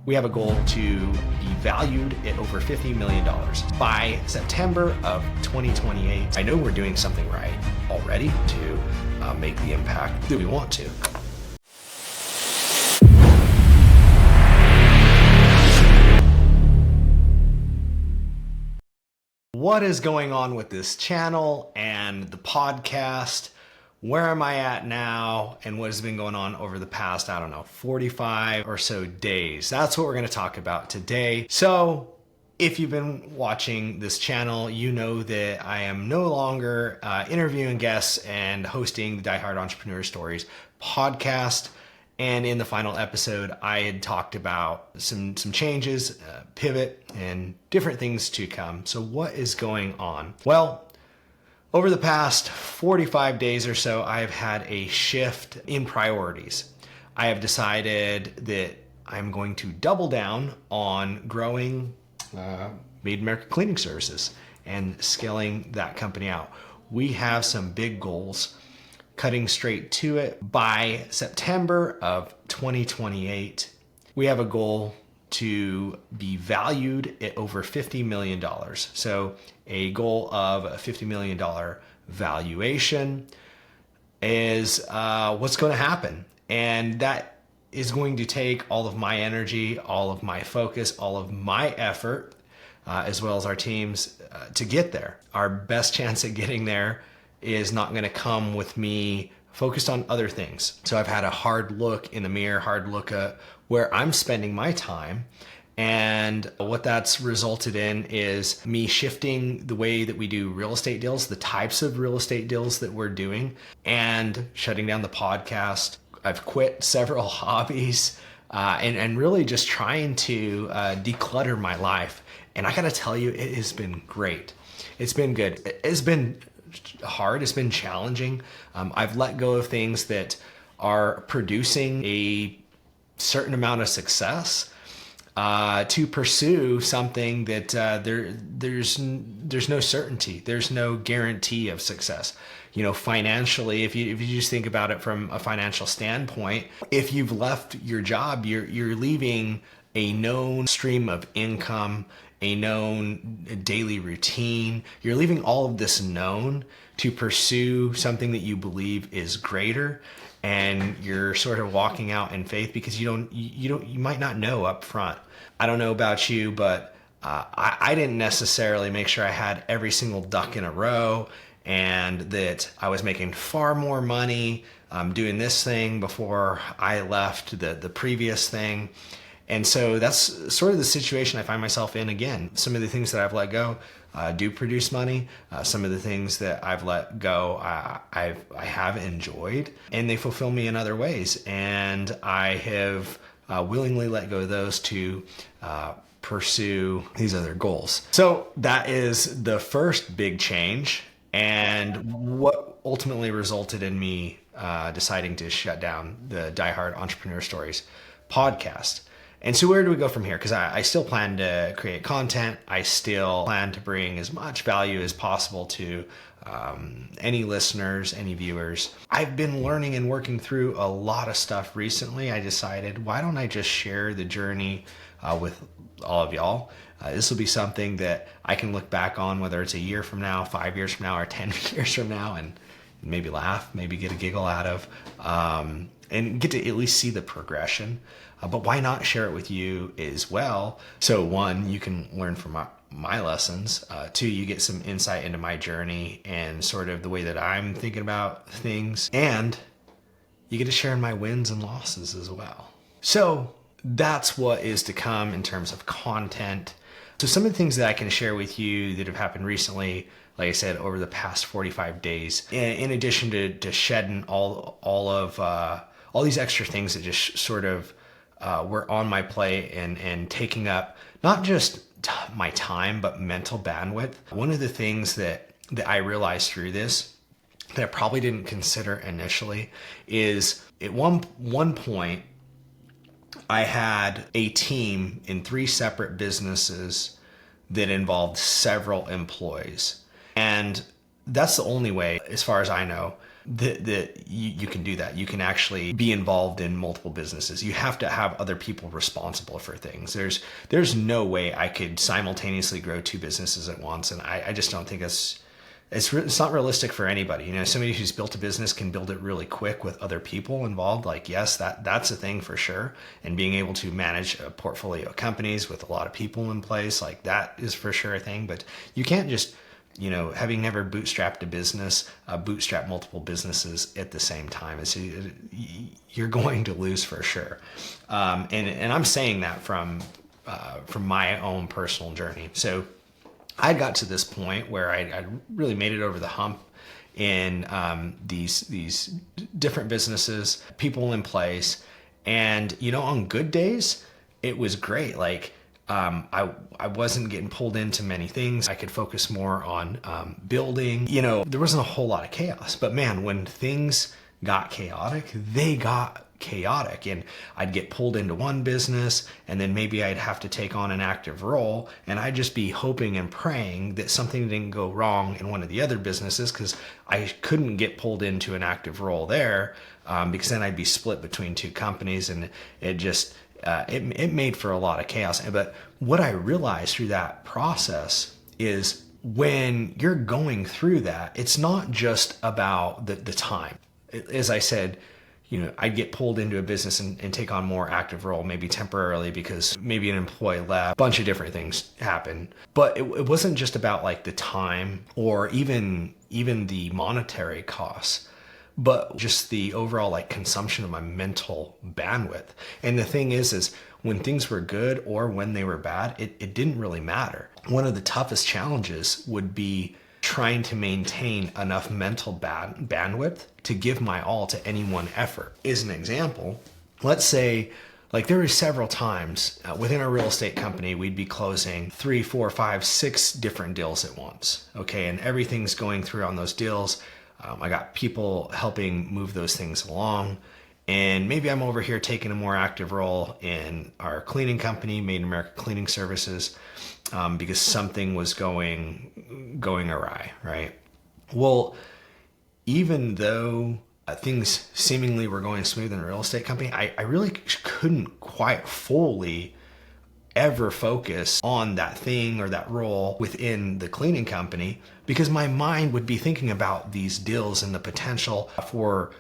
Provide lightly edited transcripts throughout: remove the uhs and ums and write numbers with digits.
We have a goal to be valued at over $50 million by September of 2028. I know we're doing something right already to make the impact that we want to. What is going on with this channel and the podcast? Where am I at now and what has been going on over the past, 45 or so days? That's what we're going to talk about today. So if you've been watching this channel, you know that I am no longer interviewing guests and hosting the Die Hard Entrepreneur Stories podcast. And in the final episode, I had talked about some changes, pivot, and different things to come. So what is going on? Well, over the past 45 days or so, I've had a shift in priorities. I have decided that I'm going to double down on growing Maid America Cleaning Services and scaling that company out. We have some big goals. Cutting straight to it, by September of 2028, we have a goal to be valued at over $50 million. So a goal of a $50 million valuation is what's going to happen. And that is going to take all of my energy, all of my focus, all of my effort, as well as our teams to get there. Our best chance at getting there is not going to come with me focused on other things. So I've had a hard look in the mirror, hard look at where I'm spending my time. And what that's resulted in is me shifting the way that we do real estate deals, the types of real estate deals that we're doing, and shutting down the podcast. I've quit several hobbies and really just trying to declutter my life. And I gotta tell you, it has been great. It's been good. It's been hard. It's been challenging. I've let go of things that are producing a certain amount of success to pursue something that there's no certainty. There's no guarantee of success. You know, financially, if you just think about it from a financial standpoint, if you've left your job, you're leaving a known stream of income, a known daily routine. You're leaving all of this known to pursue something that you believe is greater, and you're sort of walking out in faith because you might not know up front. I don't know about you, but I didn't necessarily make sure I had every single duck in a row and that I was making far more money doing this thing before I left the previous thing. And so that's sort of the situation I find myself in again. Some of the things that I've let go do produce money. Some of the things that I've let go, I have enjoyed, and they fulfill me in other ways. And I have willingly let go of those to pursue these other goals. So that is the first big change, and what ultimately resulted in me deciding to shut down the Die Hard Entrepreneur Stories podcast. And so where do we go from here? Because I still plan to create content. I still plan to bring as much value as possible to any listeners, any viewers. I've been learning and working through a lot of stuff recently. I decided, why don't I just share the journey with all of y'all? This will be something that I can look back on, whether it's a year from now, 5 years from now, or 10 years from now, and maybe laugh, maybe get a giggle out of, and get to at least see the progression. But why not share it with you as well? So one, you can learn from my lessons. Two, you get some insight into my journey and sort of the way that I'm thinking about things. And you get to share in my wins and losses as well. So that's what is to come in terms of content. So some of the things that I can share with you that have happened recently, like I said, over the past 45 days, in addition to shedding all these extra things that just sort of were on my plate and taking up not just my time, but mental bandwidth. One of the things that I realized through this that I probably didn't consider initially is at one point, I had a team in 3 separate businesses that involved several employees. And that's the only way, as far as I know, that you can do that. You can actually be involved in multiple businesses. You have to have other people responsible for things. There's no way I could simultaneously grow two businesses at once, and I just don't think it's not realistic for anybody. Somebody who's built a business can build it really quick with other people involved. Like, yes, that's a thing for sure. And being able to manage a portfolio of companies with a lot of people in place, like that is for sure a thing. But you can't just, having never bootstrapped a business, bootstrap multiple businesses at the same time. You're going to lose for sure. And I'm saying that from my own personal journey. So I got to this point where I really made it over the hump in these different businesses, people in place. And, on good days, it was great. Like, I wasn't getting pulled into many things. I could focus more on building. There wasn't a whole lot of chaos. But man, when things got chaotic, they got chaotic, and I'd get pulled into one business, and then maybe I'd have to take on an active role, and I'd just be hoping and praying that something didn't go wrong in one of the other businesses, because I couldn't get pulled into an active role there, because then I'd be split between two companies, and it just it made for a lot of chaos. But what I realized through that process is when you're going through that, it's not just about the time. As I said, I'd get pulled into a business and take on more active role, maybe temporarily because maybe an employee left, a bunch of different things happen. But it wasn't just about like the time or even the monetary costs, but just the overall like consumption of my mental bandwidth. And the thing is when things were good or when they were bad, it didn't really matter. One of the toughest challenges would be trying to maintain enough mental bandwidth to give my all to any one effort. As an example, let's say like there were several times within our real estate company, we'd be closing 3, 4, 5, 6 different deals at once. Okay. And everything's going through on those deals. I got people helping move those things along. And maybe I'm over here taking a more active role in our cleaning company, Maid Cleaning Services, because something was going awry, right? Well, even though things seemingly were going smooth in a real estate company, I really couldn't quite fully ever focus on that thing or that role within the cleaning company because my mind would be thinking about these deals and the potential for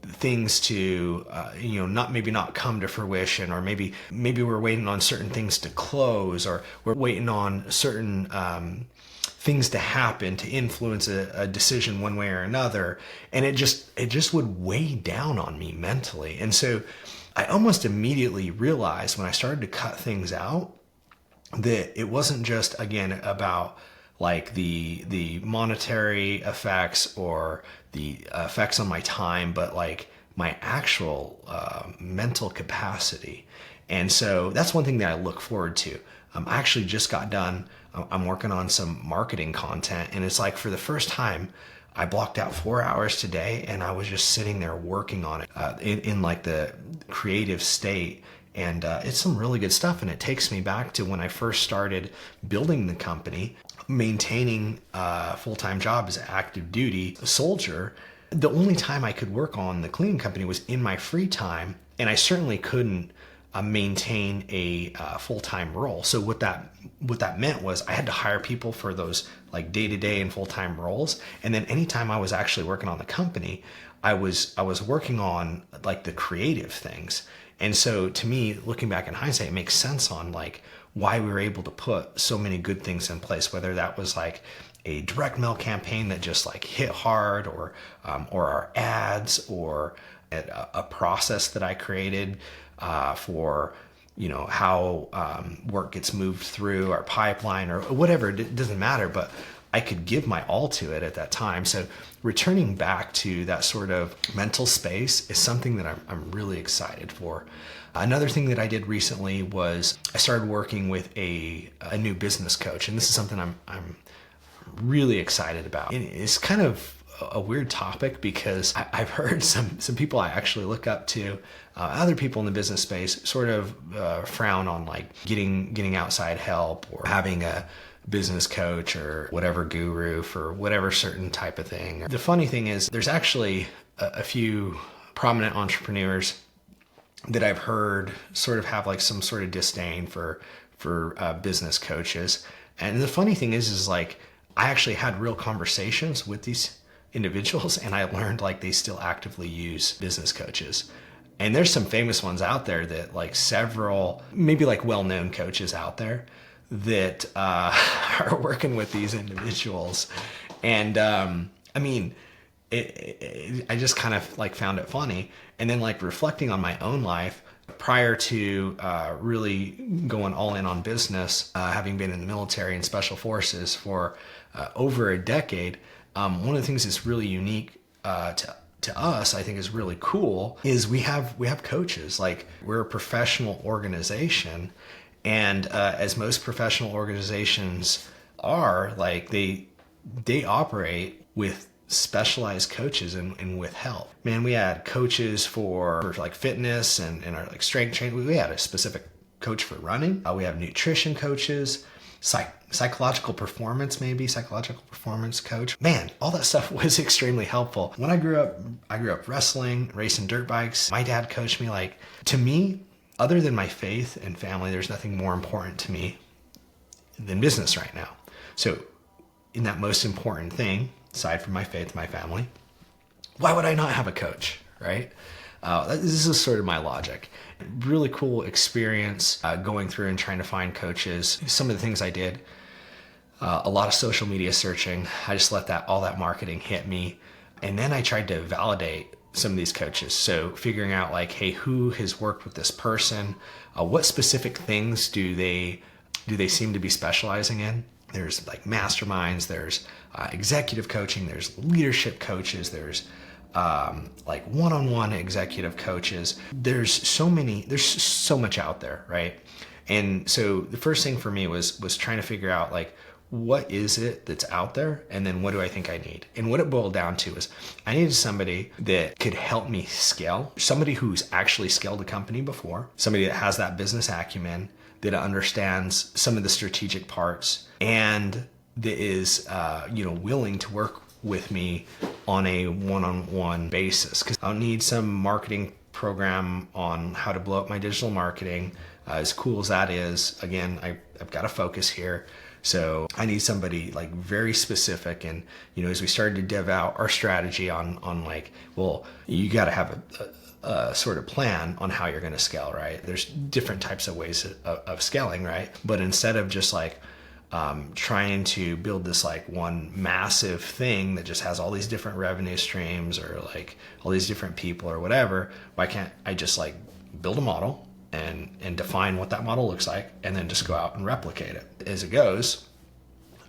things to not come to fruition, or maybe we're waiting on certain things to close, or we're waiting on certain things to happen to influence a decision one way or another, and it just would weigh down on me mentally. And so I almost immediately realized when I started to cut things out that it wasn't just, again, about like the monetary effects or the effects on my time, but like my actual mental capacity. And so that's one thing that I look forward to. I actually just got done. I'm working on some marketing content, and it's like for the first time, I blocked out 4 hours today, and I was just sitting there working on it in like the creative state. And it's some really good stuff. And it takes me back to when I first started building the company, maintaining a full-time job as an active duty soldier. The only time I could work on the cleaning company was in my free time. And I certainly couldn't maintain a full-time role. So what that meant was I had to hire people for those like day-to-day and full-time roles. And then anytime I was actually working on the company, I was working on like the creative things. And so to me, looking back in hindsight, it makes sense on like why we were able to put so many good things in place, whether that was like a direct mail campaign that just like hit hard, or our ads, or a process that I created for how work gets moved through our pipeline or whatever. It doesn't matter, but I could give my all to it at that time. So returning back to that sort of mental space is something that I'm really excited for. Another thing that I did recently was I started working with a new business coach, and this is something I'm really excited about. It's kind of a weird topic because I've heard some people I actually look up to, other people in the business space, sort of frown on like getting outside help or having a business coach or whatever guru for whatever certain type of thing. The funny thing is there's actually a few prominent entrepreneurs that I've heard sort of have like some sort of disdain for business coaches. And the funny thing is like, I actually had real conversations with these individuals, and I learned like they still actively use business coaches. And there's some famous ones out there that like several, maybe like well-known coaches out there that are working with these individuals. And I mean, I just kind of like found it funny. And then like reflecting on my own life prior to really going all in on business, having been in the military and special forces for over a decade, one of the things that's really unique to us, I think is really cool, is we have coaches. Like, we're a professional organization, and as most professional organizations are, like they operate with specialized coaches and with help. Man, we had coaches for like fitness and our like strength training. We had a specific coach for running. We have nutrition coaches, psychological performance coach. Man, all that stuff was extremely helpful. When I grew up wrestling, racing dirt bikes. My dad coached me. Like, to me, other than my faith and family, there's nothing more important to me than business right now. So in that most important thing, aside from my faith, my family, why would I not have a coach, right? This is sort of my logic. Really cool experience going through and trying to find coaches. Some of the things I did, a lot of social media searching. I just let all that marketing hit me. And then I tried to validate some of these coaches. So figuring out like, hey, who has worked with this person? What specific things do they seem to be specializing in? There's like masterminds, there's executive coaching, there's leadership coaches, there's like one-on-one executive coaches. There's so much out there, right? And so the first thing for me was trying to figure out like, what is it that's out there? And then what do I think I need? And what it boiled down to is I needed somebody that could help me scale, somebody who's actually scaled a company before, somebody that has that business acumen, that understands some of the strategic parts, and that is willing to work with me on a one-on-one basis. Because I'll need some marketing program on how to blow up my digital marketing. As cool as that is, again, I've got to focus here. So I need somebody like very specific. And, as we started to dev out our strategy on like, well, you got to have a sort of plan on how you're going to scale, right? There's different types of ways of scaling, right? But instead of just like trying to build this like one massive thing that just has all these different revenue streams or like all these different people or whatever, why can't I just like build a model and define what that model looks like, and then just go out and replicate it as it goes?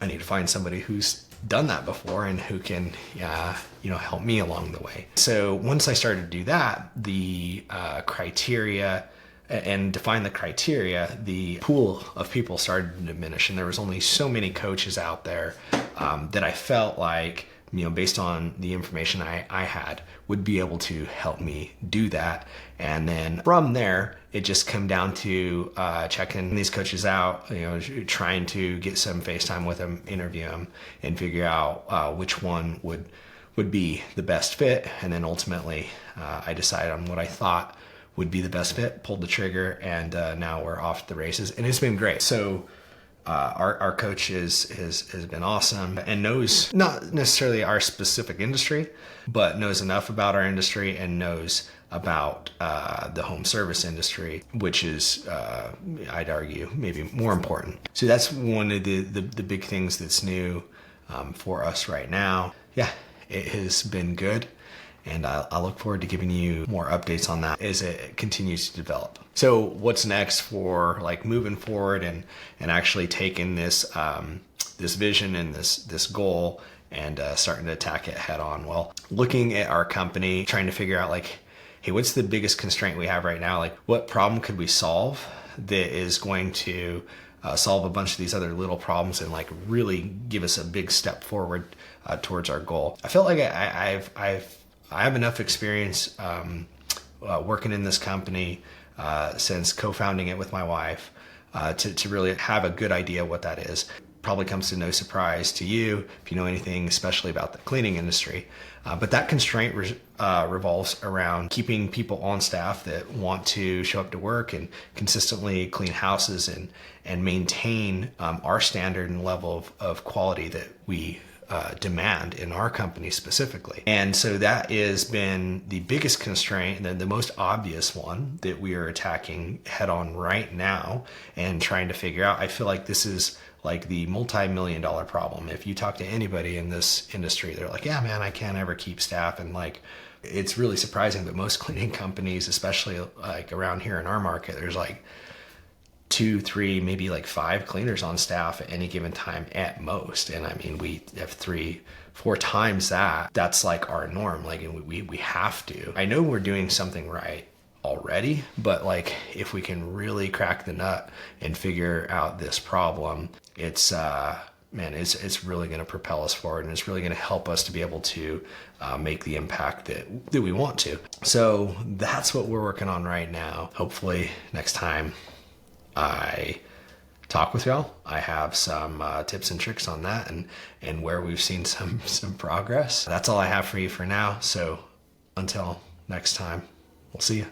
I need to find somebody who's done that before and who can help me along the way. So once I started to do that, the criteria and define the criteria, the pool of people started to diminish, and there was only so many coaches out there that I felt like, based on the information I had, would be able to help me do that. And then from there, it just came down to checking these coaches out, trying to get some FaceTime with them, interview them, and figure out which one would be the best fit. And then ultimately, I decided on what I thought would be the best fit, pulled the trigger, and now we're off the races, and it's been great. So our coach has been awesome and knows not necessarily our specific industry, but knows enough about our industry and knows about the home service industry, which is, I'd argue, maybe more important. So that's one of the big things that's new for us right now. Yeah, it has been good. And I look forward to giving you more updates on that as it continues to develop. So what's next for like moving forward and actually taking this this vision and this goal and starting to attack it head on? Well, looking at our company, trying to figure out like, hey, what's the biggest constraint we have right now? Like, what problem could we solve that is going to solve a bunch of these other little problems and like really give us a big step forward towards our goal? I felt like I have enough experience working in this company since co-founding it with my wife to really have a good idea what that is. probably comes to no surprise to you if you know anything, especially about the cleaning industry. But that constraint revolves around keeping people on staff that want to show up to work and consistently clean houses and maintain our standard and level of quality that we demand in our company specifically. And so that has been the biggest constraint, the most obvious one that we are attacking head on right now and trying to figure out. I feel like this is like the multi-million-dollar problem. If you talk to anybody in this industry, they're like, yeah, man, I can't ever keep staff. And like, it's really surprising, but most cleaning companies, especially like around here in our market, there's like 2, 3, maybe like 5 cleaners on staff at any given time at most. And I mean, we have 3, 4 times that. That's like our norm. Like, and we have to. I know we're doing something right already, but like if we can really crack the nut and figure out this problem, it's it's really going to propel us forward, and it's really going to help us to be able to make the impact that we want to. So that's what we're working on right now. Hopefully next time I talk with y'all, I have some tips and tricks on that and where we've seen some progress. That's all I have for you for now. So until next time, we'll see you.